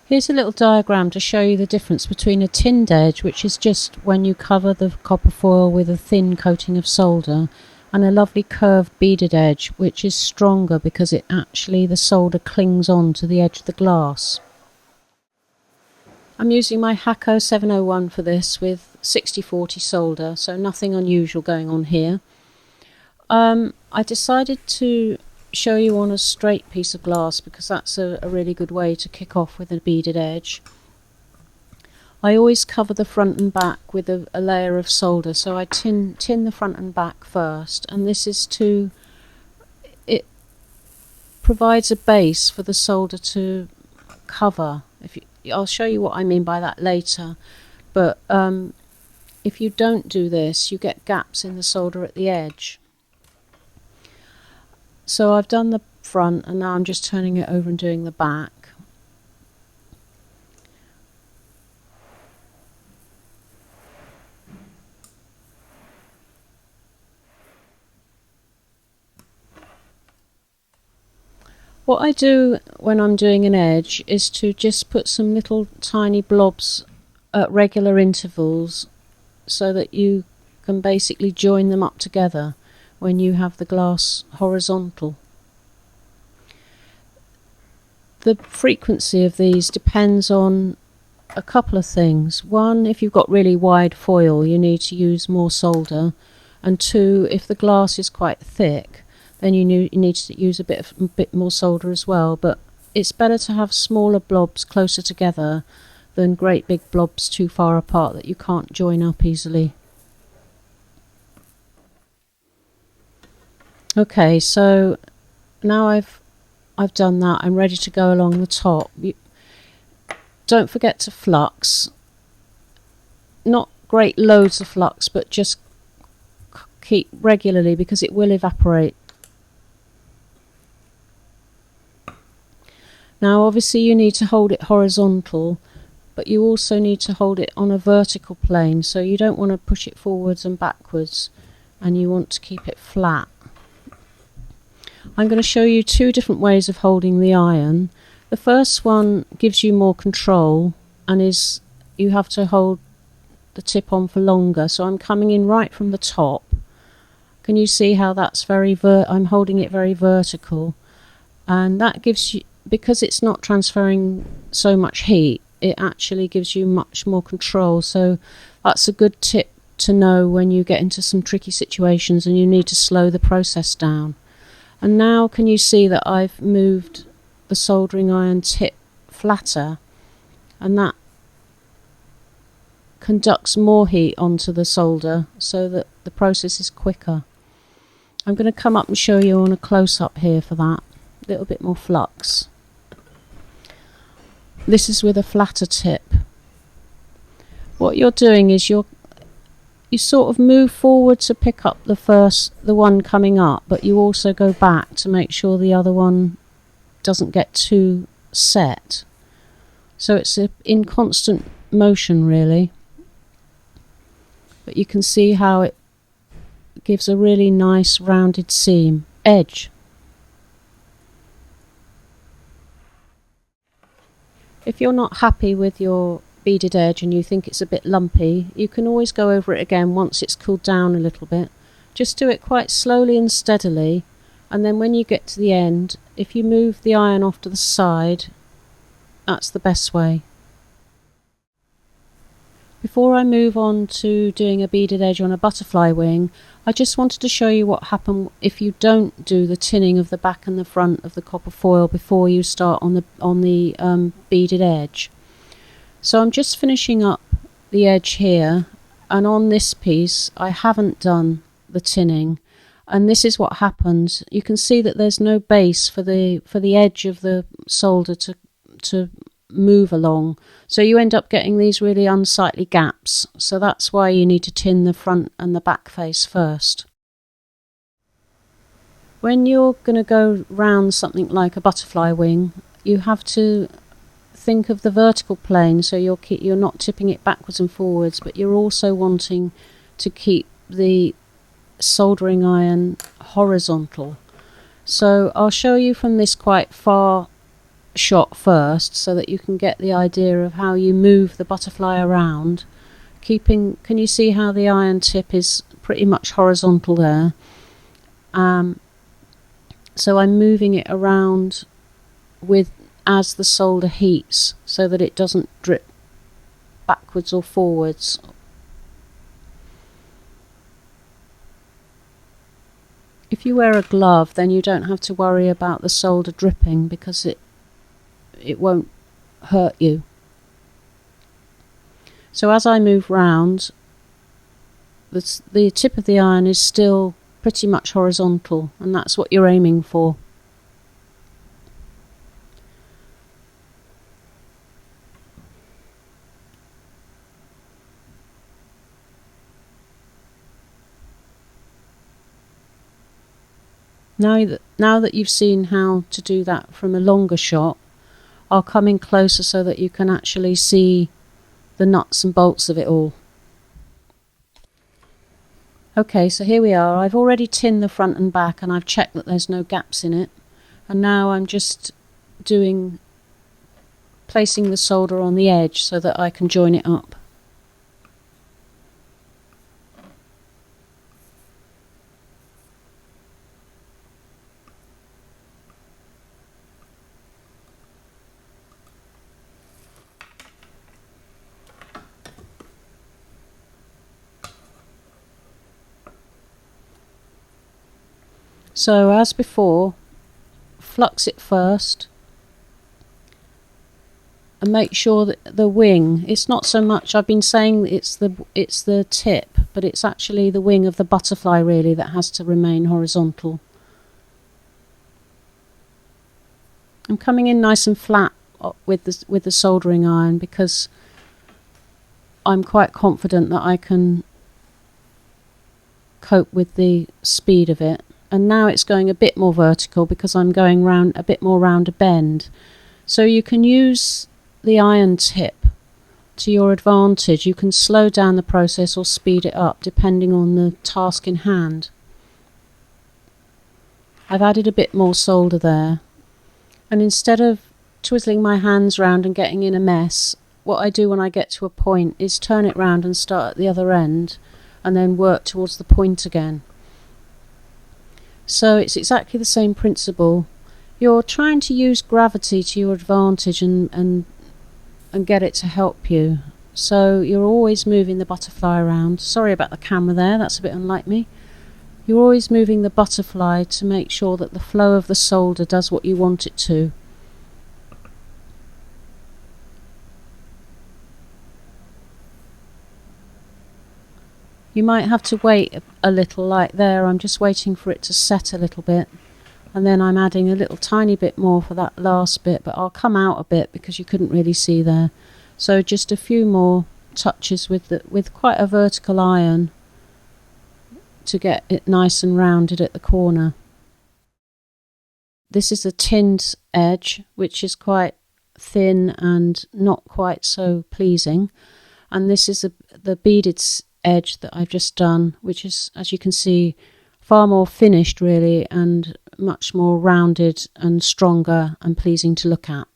Here's a little diagram to show you the difference between a tinned edge, which is just when you cover the copper foil with a thin coating of solder, and a lovely curved beaded edge, which is stronger because the solder clings on to the edge of the glass. I'm using my Hakko 701 for this with 60/40 solder, so nothing unusual going on here. I decided to show you on a straight piece of glass because that's a really good way to kick off with a beaded edge. I always cover the front and back with a layer of solder, so I tin the front and back first, and this is it provides a base for the solder to cover. I'll show you what I mean by that later, but if you don't do this, you get gaps in the solder at the edge. So I've done the front, and now I'm just turning it over and doing the back. What I do when I'm doing an edge is to just put some little tiny blobs at regular intervals so that you can basically join them up together when you have the glass horizontal. The frequency of these depends on a couple of things. One, if you've got really wide foil, you need to use more solder, and two, if the glass is quite thick, then you need to use a bit more solder as well. But it's better to have smaller blobs closer together than great big blobs too far apart that you can't join up easily. Okay, so now I've done that, I'm ready to go along the top. Don't forget to flux. Not great loads of flux, but just keep regularly because it will evaporate. Now obviously you need to hold it horizontal, but you also need to hold it on a vertical plane, so you don't want to push it forwards and backwards, and you want to keep it flat. I'm going to show you two different ways of holding the iron. The first one gives you more control, and you have to hold the tip on for longer. So I'm coming in right from the top. Can you see how that's I'm holding it very vertical, and that gives you, because it's not transferring so much heat, it actually gives you much more control. So that's a good tip to know when you get into some tricky situations and you need to slow the process down. And now can you see that I've moved the soldering iron tip flatter, and that conducts more heat onto the solder so that the process is quicker. I'm going to come up and show you on a close-up here for that. A little bit more flux. This is with a flatter tip. What you're doing is you sort of move forward to pick up the one coming up, but you also go back to make sure the other one doesn't get too set. So it's in constant motion really. But you can see how it gives a really nice rounded seam edge. If you're not happy with your beaded edge and you think it's a bit lumpy, you can always go over it again once it's cooled down a little bit. Just do it quite slowly and steadily, and then when you get to the end, if you move the iron off to the side, that's the best way. Before I move on to doing a beaded edge on a butterfly wing, I just wanted to show you what happens if you don't do the tinning of the back and the front of the copper foil before you start on the beaded edge. So I'm just finishing up the edge here, and on this piece I haven't done the tinning, and this is what happens. You can see that there's no base for the edge of the solder to move along, so you end up getting these really unsightly gaps. So that's why you need to tin the front and the back face first. When you're going to go round something like a butterfly wing, you have to think of the vertical plane, so you're not tipping it backwards and forwards, but you're also wanting to keep the soldering iron horizontal. So I'll show you from this quite far shot first so that you can get the idea of how you move the butterfly around. Can you see how the iron tip is pretty much horizontal there? So I'm moving it around as the solder heats so that it doesn't drip backwards or forwards. If you wear a glove, then you don't have to worry about the solder dripping because it won't hurt you. So as I move round, the tip of the iron is still pretty much horizontal, and that's what you're aiming for. Now that you've seen how to do that from a longer shot, I'll come in closer so that you can actually see the nuts and bolts of it all. Okay, so here we are. I've already tinned the front and back, and I've checked that there's no gaps in it. And now I'm just placing the solder on the edge so that I can join it up. So as before, flux it first and make sure that the wing, it's not so much, I've been saying it's the tip, but it's actually the wing of the butterfly really that has to remain horizontal. I'm coming in nice and flat with the soldering iron because I'm quite confident that I can cope with the speed of it. And now it's going a bit more vertical because I'm going round a bit more round a bend. So you can use the iron tip to your advantage. You can slow down the process or speed it up depending on the task in hand. I've added a bit more solder there, and instead of twizzling my hands round and getting in a mess, what I do when I get to a point is turn it round and start at the other end and then work towards the point again. So it's exactly the same principle. You're trying to use gravity to your advantage and get it to help you. So you're always moving the butterfly around. Sorry about the camera there, that's a bit unlike me. You're always moving the butterfly to make sure that the flow of the solder does what you want it to. You might have to wait a little, like there. I'm just waiting for it to set a little bit, and then I'm adding a little tiny bit more for that last bit, but I'll come out a bit because you couldn't really see there. So just a few more touches with quite a vertical iron to get it nice and rounded at the corner. This is a tinned edge, which is quite thin and not quite so pleasing, and this is the beaded edge that I've just done, which is, as you can see, far more finished really and much more rounded and stronger and pleasing to look at.